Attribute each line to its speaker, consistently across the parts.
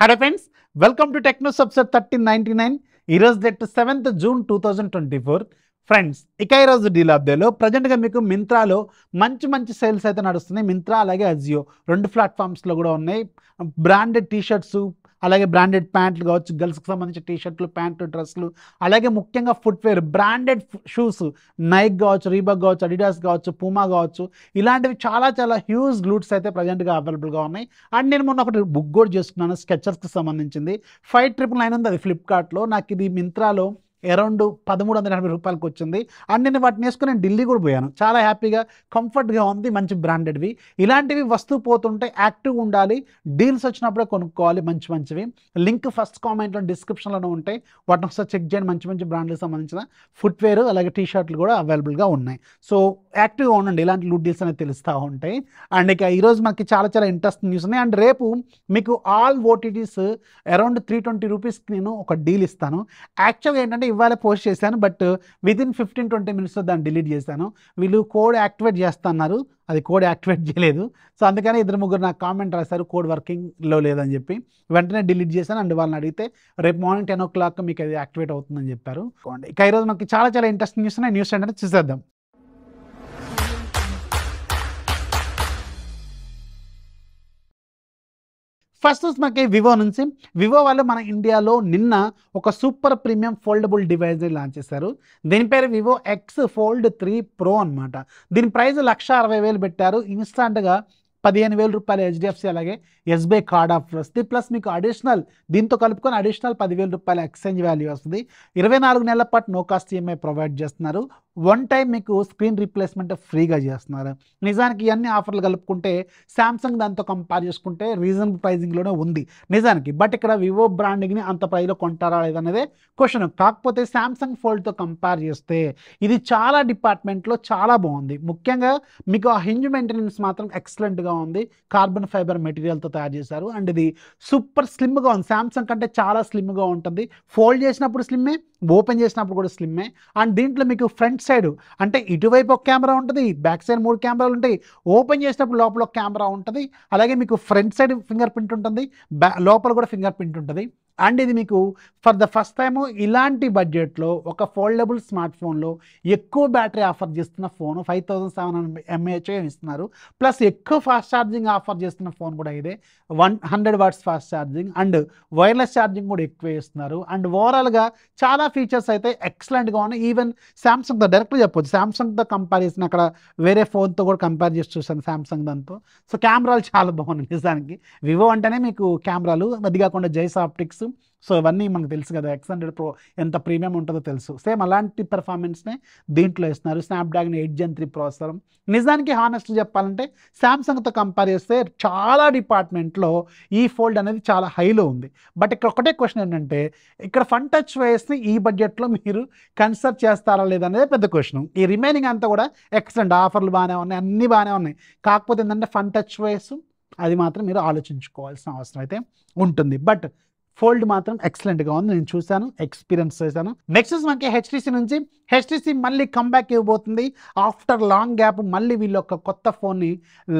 Speaker 1: Hello friends, welcome to techno subset 1399. ఈరోజు date 7th June 2024. Friends, ఇక ఈరోజు deal అప్డేట్లో ప్రజెంట్గా మీకు మింత్రాలో మంచి సేల్స్ అయితే నడుస్తున్నాయి. మింత్రా అలాగే అజియో రెండు ప్లాట్ఫామ్స్లో కూడా ఉన్నాయి. బ్రాండెడ్ టీషర్ట్స్ అలాగే బ్రాండెడ్ ప్యాంట్లు కావచ్చు, గర్ల్స్కి సంబంధించిన టీషర్ట్లు, ప్యాంట్లు, డ్రెస్సులు, అలాగే ముఖ్యంగా ఫుట్వేర్ బ్రాండెడ్ షూస్, నైక్ కావచ్చు, రీబాక్ కావచ్చు, అడిడాస్ కావచ్చు, పూమా కావచ్చు, ఇలాంటివి చాలా హ్యూజ్ గ్లూట్స్ అయితే ప్రజెంట్గా అవైలబుల్గా ఉన్నాయి. అండ్ నేను మొన్న ఒకటి బుక్ కూడా చేసుకున్నాను, స్కెచర్స్కి సంబంధించింది. 5999 ఉంది, అది ఫ్లిప్కార్ట్లో. నాకు ఇది మింత్రాలో అరౌండ్ 1380 రూపాయలకి వచ్చింది. అండ్ నేను వాటిని వేసుకుని నేను ఢిల్లీ కూడా పోయాను. చాలా హ్యాపీగా, కంఫర్ట్గా ఉంది. మంచి బ్రాండెడ్వి. ఇలాంటివి వస్తూ పోతుంటే యాక్టివ్గా ఉండాలి. డీల్స్ వచ్చినప్పుడే కొనుక్కోవాలి మంచివి. లింక్ ఫస్ట్ కామెంట్లో డిస్క్రిప్షన్లోనే ఉంటాయి. వాటిని ఒకసారి చెక్ చేయండి. మంచి బ్రాండ్లకు సంబంధించిన ఫుట్వేర్ అలాగే టీషర్ట్లు కూడా అవైలబుల్గా ఉన్నాయి. సో యాక్టివ్గా ఉండండి, ఇలాంటి లూట్ డీల్స్ అనేది తెలుస్తూ ఉంటాయి. అండ్ ఇక ఈరోజు మనకి చాలా ఇంట్రెస్టింగ్ న్యూస్ ఉన్నాయి. అండ్ రేపు మీకు ఆల్ ఓటీటీస్ అరౌండ్ 320 రూపీస్కి నేను ఒక డీల్ ఇస్తాను. యాక్చువల్గా ఏంటంటే ఇవాళ పోస్ట్ చేశాను, బట్ వితిన్ 15-20 మినిట్స్లో దాన్ని డిలీట్ చేశాను. వీళ్ళు కోడ్ యాక్టివేట్ చేస్తున్నారు, అది కోడ్ యాక్టివేట్ చేయలేదు. సో అందుకని 2-3 నాకు కామెంట్ రాశారు కోడ్ వర్కింగ్లో లేదని చెప్పి. వెంటనే డిలీట్ చేశాను. అండ్ వాళ్ళని అడిగితే రేపు మార్నింగ్ 10 o'clock మీకు అది యాక్టివేట్ అవుతుందని చెప్పారు. ఇక ఈరోజు మనకి చాలా ఇంట్రెస్టింగ్ న్యూస్ ఉన్నాయి. న్యూస్ ఏంటంటే చూసేద్దాం. ఫస్ట్ మనకి వివో నుంచి. వివో వాళ్ళు మన ఇండియాలో నిన్న ఒక సూపర్ ప్రీమియం ఫోల్డబుల్ డివైస్ని లాంచ్ చేశారు. దీని పేరు వివో ఎక్స్ ఫోల్డ్ 3 Pro అనమాట. దీని ప్రైస్ 1,60,000 పెట్టారు. ఇన్స్టాంట్గా 15,000 రూపాయలు హెచ్డిఎఫ్సి అలాగే ఎస్బీఐ కార్డ్ ఆఫర్ వస్తుంది. ప్లస్ మీకు అడిషనల్ దీంతో కలుపుకొని అడిషనల్ 10,000 రూపాయల ఎక్స్చేంజ్ వాల్యూ వస్తుంది. 24 నెలల పాటు నో కాస్ట్ ఈఎంఐ ప్రొవైడ్ చేస్తున్నారు. 1 టైం మీకు స్క్రీన్ రీప్లేస్మెంట్ ఫ్రీగా చేస్తున్నారు. నిజానికి ఇవన్నీ ఆఫర్లు కలుపుకుంటే శాంసంగ్ దాంతో కంపేర్ చేసుకుంటే రీజనబుల్ ప్రైజింగ్లోనే ఉంది నిజానికి. బట్ ఇక్కడ వివో బ్రాండింగ్ని అంత ప్రైస్లో కొంటారా లేదనేదే క్వశ్చన్. కాకపోతే శాంసంగ్ ఫోల్డ్తో కంపేర్ చేస్తే ఇది చాలా డిపార్ట్మెంట్లో చాలా బాగుంది. ముఖ్యంగా మీకు ఆ హింజ్ మెయింటెనెన్స్ మాత్రం ఎక్సలెంట్గా ఉంది. కార్బన్ ఫైబర్ మెటీరియల్తో తయారు చేశారు. అండ్ ఇది సూపర్ స్లిమ్గా ఉంది. శాంసంగ్ కంటే చాలా స్లిమ్గా ఉంటుంది. ఫోల్డ్ చేసినప్పుడు స్లిమ్మే, ఓపెన్ చేసినప్పుడు కూడా స్లిమ్మే. అండ్ దీంట్లో మీకు ఫ్రంట్ సైడ్ అంటే ఇటువైపు ఒక కెమెరా ఉంటుంది, బ్యాక్ సైడ్ 3 కెమెరాలు ఉంటాయి. ఓపెన్ చేసినప్పుడు లోపల ఒక కెమెరా ఉంటుంది. అలాగే మీకు ఫ్రంట్ సైడ్ ఫింగర్ ప్రింట్ ఉంటుంది, లోపల కూడా ఫింగర్ ప్రింట్ ఉంటుంది. అండ్ ఇది మీకు ఫర్ ద ఫస్ట్ టైము ఇలాంటి బడ్జెట్లో ఒక ఫోల్డబుల్ స్మార్ట్ ఫోన్లో ఎక్కువ బ్యాటరీ ఆఫర్ చేస్తున్న ఫోన్ 5700 mAh ఇస్తున్నారు. ప్లస్ ఎక్కువ ఫాస్ట్ ఛార్జింగ్ ఆఫర్ చేస్తున్న ఫోన్ కూడా ఇదే. 100 watts fast charging and wireless charging కూడా ఎక్కువ ఇస్తున్నారు. అండ్ ఓవరాల్గా చాలా ఫీచర్స్ అయితే ఎక్సలెంట్గా ఉన్నాయి. ఈవెన్ శాంసంగ్తో డైరెక్ట్గా చెప్పొచ్చు, శాంసంగ్తో కంపేర్ చేసిన అక్కడ వేరే ఫోన్తో కూడా కంపేర్ చేసి చూసాను శాంసంగ్ దాంతో. సో కెమెరాలు చాలా బాగున్నాయి నిజానికి. వివో అంటేనే మీకు కెమెరాలు, అది కాకుండా జైస్ ఆప్టిక్స్, సో ఇవన్నీ మనకు తెలుసు కదా. X100 Pro ఎంత ప్రీమియం ఉంటుందో తెలుసు. సేమ్ అలాంటి పెర్ఫార్మెన్స్నే దీంట్లో ఇస్తున్నారు. Snapdragon 8 Gen 3 processor. నిజానికి హానెస్ట్ చెప్పాలంటే శాంసంగ్తో కంపేర్ చేస్తే చాలా డిపార్ట్మెంట్లో ఈ ఫోల్డ్ అనేది చాలా హైలో ఉంది. బట్ ఇక్కడ ఒకటే క్వశ్చన్ ఏంటంటే, ఇక్కడ ఫన్ టచ్ వైస్ని ఈ బడ్జెట్లో మీరు కన్సిడర్ చేస్తారా లేదనేది పెద్ద క్వశ్చన్. ఈ రిమైనింగ్ అంతా కూడా ఎక్సలెంట్, ఆఫర్లు బాగానే ఉన్నాయి, అన్నీ బాగానే ఉన్నాయి. కాకపోతే ఏంటంటే ఫన్ టచ్ వైస్ అది మాత్రం మీరు ఆలోచించుకోవాల్సిన అవసరం అయితే ఉంటుంది. బట్ ఫోల్డ్ మాత్రం ఎక్సలెంట్గా ఉంది. నేను చూశాను, ఎక్స్పీరియన్స్ చేశాను. నెక్స్ట్ మనకి హెచ్టీసీ నుంచి. హెచ్టీసీ మళ్ళీ కంబ్యాక్ ఇవ్వబోతుంది. ఆఫ్టర్ లాంగ్ గ్యాప్ మళ్ళీ వీళ్ళు ఒక కొత్త ఫోన్ని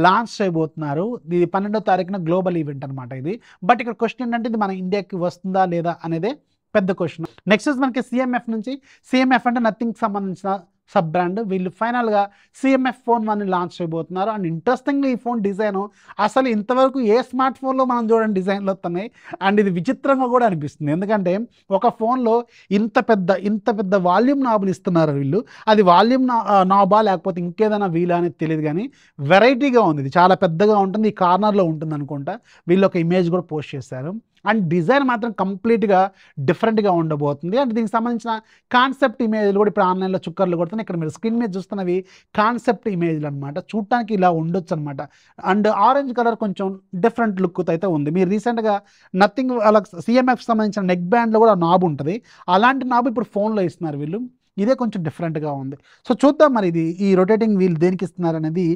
Speaker 1: లాంచ్ చేయబోతున్నారు. ఇది 12వ తారీఖున గ్లోబల్ ఈవెంట్ అనమాట ఇది. బట్ ఇక్కడ క్వశ్చన్ ఏంటంటే ఇది మన ఇండియాకి వస్తుందా లేదా అనేదే పెద్ద క్వశ్చన్. నెక్స్ట్ మనకి సిఎంఎఫ్ నుంచి. సిఎంఎఫ్ అంటే నథింగ్కి సంబంధించిన సబ్ బ్రాండ్. వీళ్ళు ఫైనల్గా సిఎంఎఫ్ ఫోన్ 1 లాంచ్ చేయబోతున్నారు. అండ్ ఇంట్రెస్టింగ్గా ఈ ఫోన్ డిజైను అసలు ఇంతవరకు ఏ స్మార్ట్ ఫోన్లో మనం చూడండి డిజైన్లు వస్తున్నాయి. అండ్ ఇది విచిత్రంగా కూడా అనిపిస్తుంది. ఎందుకంటే ఒక ఫోన్లో ఇంత పెద్ద వాల్యూమ్ నాబులు ఇస్తున్నారు వీళ్ళు. అది వాల్యూమ్ నాబా లేకపోతే ఇంకేదైనా వీలా అనేది తెలియదు, కానీ వెరైటీగా ఉంది. ఇది చాలా పెద్దగా ఉంటుంది, ఈ కార్నర్లో ఉంటుంది అనుకుంటా. వీళ్ళు ఒక ఇమేజ్ కూడా పోస్ట్ చేశారు. అండ్ డిజైన్ మాత్రం కంప్లీట్గా డిఫరెంట్గా ఉండబోతుంది. అండ్ దీనికి సంబంధించిన కాన్సెప్ట్ ఇమేజ్లు కూడా ఇప్పుడు ఆన్లైన్లో చుక్కర్లు కొడుతున్నాయి. ఇక్కడ మీరు స్క్రీన్ మీద చూస్తున్నవి కాన్సెప్ట్ ఇమేజ్లు అనమాట. చూడటానికి ఇలా ఉండొచ్చు అనమాట. అండ్ ఆరెంజ్ కలర్ కొంచెం డిఫరెంట్ లుక్ అయితే ఉంది. మీరు రీసెంట్గా నథింగ్ వాళ్ళ సిఎంఎఫ్ సంబంధించిన నెక్ బ్యాండ్లో కూడా నాబ్ ఉంటుంది. అలాంటి నాబ్ ఇప్పుడు ఫోన్లో ఇస్తున్నారు వీళ్ళు. ఇదే కొంచెం డిఫరెంట్గా ఉంది. సో చూద్దాం మరి ఇది ఈ రొటేటింగ్ వీల్ దేనికి ఇస్తున్నారు అనేది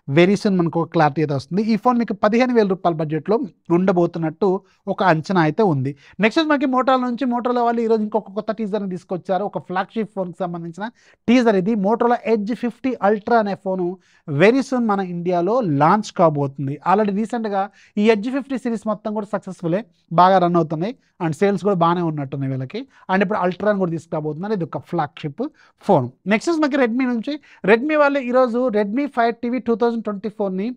Speaker 1: వెరీ సూన్ మనకు ఒక క్లారిటీ అయితే వస్తుంది. ఈ ఫోన్ మీకు 15,000 రూపాయల బడ్జెట్లో ఉండబోతున్నట్టు ఒక అంచనా అయితే ఉంది. నెక్స్ట్ మనకి మోటోరోలా నుంచి మోటోరోలా వాళ్ళు ఈరోజు ఇంకొక కొత్త టీజర్ని తీసుకొచ్చారు. ఒక ఫ్లాగ్షిప్ ఫోన్కి సంబంధించిన టీజర్ ఇది. మోటోరోలా ఎడ్జ్ 50 అల్ట్రా అనే ఫోను వెరీ సూన్ మన ఇండియాలో లాంచ్ కాబోతుంది. ఆల్రెడీ రీసెంట్గా ఈ ఎడ్జ్ 50 సిరీస్ మొత్తం కూడా సక్సెస్ఫుల్లే, బాగా రన్ అవుతున్నాయి అండ్ సేల్స్ కూడా బాగానే ఉన్నట్టున్నాయి వీళ్ళకి. అండ్ ఇప్పుడు అల్ట్రాని కూడా తీసుకురాబోతున్నారు. ఇది ఒక ఫ్లాగ్షిప్ ఫోన్. నెక్స్ట్ మనకి రెడ్మీ నుంచి రెడ్మీ వాళ్ళు ఈరోజు రెడ్మీ 5 టీవీ 2024ని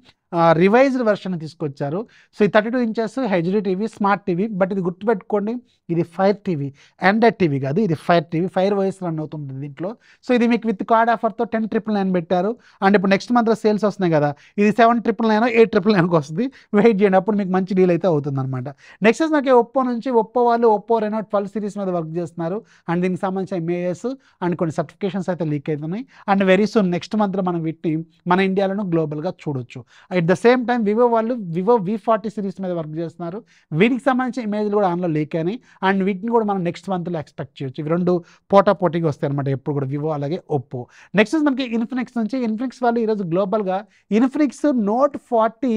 Speaker 1: రివైజ్డ్ వెర్షన్ తీసుకొచ్చారు. సో ఈ 32 inches HD TV, smart TV. But ఇది గుర్తుపెట్టుకోండి, ఇది ఫైర్ టీవీ, ఆండ్రాయిడ్ టీవీ కాదు, ఇది fire TV. Fire voice run అవుతుంది దీంట్లో. సో ఇది మీకు విత్ కార్డ్ ఆఫర్తో 10,999 పెట్టారు. అండ్ ఇప్పుడు నెక్స్ట్ మంత్లో సేల్స్ వస్తున్నాయి కదా, ఇది 7,999 8,999కి వస్తుంది. వెయిట్ చేయండి, అప్పుడు మీకు మంచి డీల్ అయితే అవుతుంది అనమాట. నెక్స్ట్ మనకి ఒప్పో నుంచి ఒప్పో వాళ్ళు ఒప్పో రెనో 12 సిరీస్ మీద వర్క్ చేస్తున్నారు. అండ్ దీనికి సంబంధించిన ఎంఏఎస్ అండ్ కొన్ని సర్టిఫికేషన్స్ అయితే లీక్ అవుతున్నాయి. అండ్ వెరీ సూన్ నెక్స్ట్ మంత్లో మనం వీటిని మన ఇండియాలోనూ గ్లోబల్గా చూడొచ్చు. At the same time Vivo వాళ్ళు వివో V40 సిరీస్ మీద వర్క్ చేస్తున్నారు. వీటికి సంబంధించిన ఇమేజ్లు కూడా ఆన్లో లీక్ అయినాయి. అండ్ వీటిని కూడా మనం నెక్స్ట్ మంత్లో ఎక్స్పెక్ట్ చేయొచ్చు. ఇవి రెండు పోటాపోటీగా వస్తాయి అనమాట ఎప్పుడు కూడా, వివో అలాగే ఒప్పో. నెక్స్ట్ మనకి ఇన్ఫినిక్స్ నుంచి ఇన్ఫినిక్స్ వాళ్ళు ఈరోజు గ్లోబల్గా ఇన్ఫినిక్స్ నోట్ 40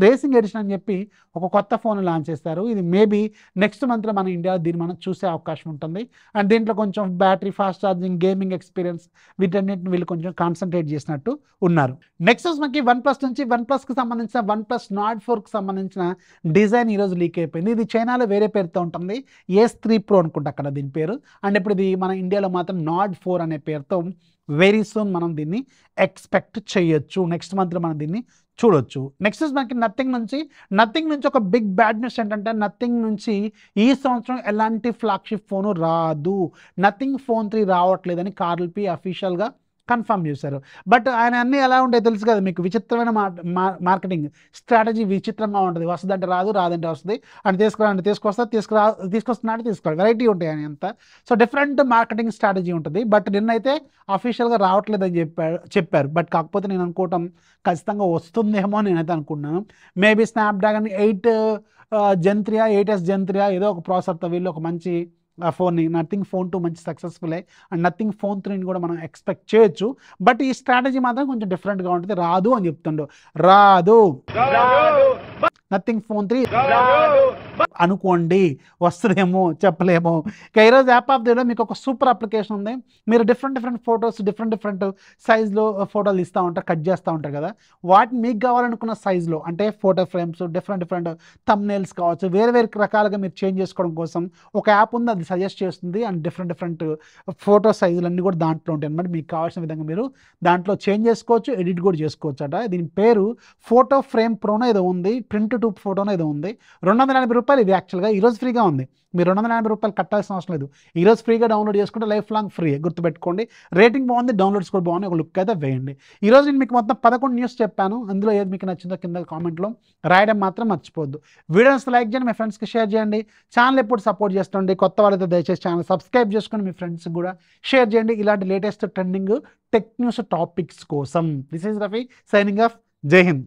Speaker 1: రేసింగ్ ఎడిషన్ అని చెప్పి ఒక కొత్త ఫోన్ లాంచ్ చేస్తారు. ఇది మేబీ నెక్స్ట్ మంత్లో మన ఇండియా దీన్ని మనం చూసే అవకాశం ఉంటుంది. అండ్ దీంట్లో కొంచెం battery, fast charging, gaming experience వీటన్నిటిని వీళ్ళు కొంచెం కాన్సన్ట్రేట్ చేసినట్టు ఉన్నారు. నెక్స్ట్ మనకి వన్ ప్లస్ నుంచి వన్ ప్లస్కి సంబంధించిన వన్ ప్లస్ నార్డ్ 4కి సంబంధించిన డిజైన్ ఈరోజు లీక్ అయిపోయింది. ఇది చైనాలో వేరే పేరుతో ఉంటుంది, S3 Pro అనుకుంటా అక్కడ దీని పేరు. అండ్ ఇప్పుడు ఇది మన ఇండియాలో మాత్రం నార్డ్ 4 అనే పేరుతో వెరీ సూన్ మనం దీన్ని ఎక్స్పెక్ట్ చేయొచ్చు. నెక్స్ట్ మంత్లో మనం దీన్ని చూడొచ్చు. నెక్స్ట్ మనకి నథింగ్ నుంచి ఒక బిగ్ బ్యాడ్ న్యూస్ ఏంటంటే, నథింగ్ నుంచి ఈ సంవత్సరం ఎలాంటి ఫ్లాగ్షిప్ ఫోను రాదు. నథింగ్ ఫోన్ 3 రావట్లేదని కార్ల్ పి అఫీషియల్గా కన్ఫర్మ్ చేశారు. బట్ ఆయన అన్నీ ఎలా ఉంటాయి తెలుసు కదా మీకు, విచిత్రమైన మార్కెటింగ్ స్ట్రాటజీ విచిత్రంగా ఉంటుంది. వస్తుందంటే రాదు, రాదంటే వస్తుంది, అంటే తీసుకొస్తున్నాడు వెరైటీ ఉంటాయి ఆయన అంతా. సో డిఫరెంట్ మార్కెటింగ్ స్ట్రాటజీ ఉంటుంది. బట్ నిన్నైతే అఫీషియల్గా రావట్లేదని చెప్పారు. బట్ కాకపోతే నేను అనుకోవటం ఖచ్చితంగా వస్తుందేమో నేనైతే అనుకుంటున్నాను. Maybe Snapdragon 8 Gen 3 8s Gen 3 ఏదో ఒక ప్రాసెసర్తో వీళ్ళు ఒక మంచి ఫోన్ని నథింగ్ ఫోన్ 2 మంచి సక్సెస్ఫుల్ అండ్ నథింగ్ ఫోన్ 3ని కూడా మనం ఎక్స్పెక్ట్ చేయొచ్చు. బట్ ఈ స్ట్రాటజీ మాత్రం కొంచెం డిఫరెంట్గా ఉంటుంది. రాదు అని చెప్తుండో, రాదు నథింగ్ ఫోన్ 3 అనుకోండి, వస్తుందేమో చెప్పలేము. ఇక ఈరోజు యాప్ ఆఫ్ ది డేలో మీకు ఒక సూపర్ అప్లికేషన్ ఉంది. మీరు డిఫరెంట్ ఫొటోస్ డిఫరెంట్ సైజ్లో ఫోటోలు ఇస్తూ ఉంటారు, కట్ చేస్తూ ఉంటారు కదా, వాటిని మీకు కావాలనుకున్న సైజులో అంటే ఫోటో ఫ్రేమ్స్ డిఫరెంట్ థంబ్నెయిల్స్ కావచ్చు, వేరే రకాలుగా మీరు చేంజ్ చేసుకోవడం కోసం ఒక యాప్ ఉంది, అది సజెస్ట్ చేస్తుంది. అండ్ డిఫరెంట్ ఫోటో సైజులన్నీ కూడా దాంట్లో ఉంటాయి అనమాట. మీకు కావాల్సిన విధంగా మీరు దాంట్లో చేంజ్ చేసుకోవచ్చు, ఎడిట్ కూడా చేసుకోవచ్చు అట. దీని పేరు ఫోటో ఫ్రేమ్ ప్రోనో ఏదో ఉంది, ప్రింట్ టు ఫోటోనో ఏదో ఉంది. 280 రూపాయలు ఇది యాక్చువల్గా. ఈరోజు ఫ్రీగా ఉంది, మీరు 280 రూపాయలు కట్టాల్సిన అవసరం లేదు. ఈరోజు ఫ్రీగా డౌన్లోడ్ చేసుకుంటే లైఫ్ లాంగ్ ఫ్రీ, గుర్తుపెట్టుకోండి. రేటింగ్ బాగుంది, డౌన్లోడ్స్ కూడా బాగున్నాయి, ఒక లుక్ అయితే వేయండి. ఈరోజు నేను మీకు మొత్తం 11 న్యూస్ చెప్పాను. అందులో ఏది మీకు నచ్చిందో కింద కామెంట్లో రాయడం మాత్రం మర్చిపోద్దు. వీడియోస్ లైక్ చేయండి, మీ ఫ్రెండ్స్కి షేర్ చేయండి. ఛానల్ ఎప్పుడు సపోర్ట్ చేస్తుండే, కొత్త వాళ్ళైతే దయచేసి ఛానల్ సబ్స్క్రైబ్ చేసుకొని మీ ఫ్రెండ్స్కి కూడా షేర్ చేయండి ఇలాంటి latest trending tech news topics కోసం. This is Rafi signing off. Jai Hind.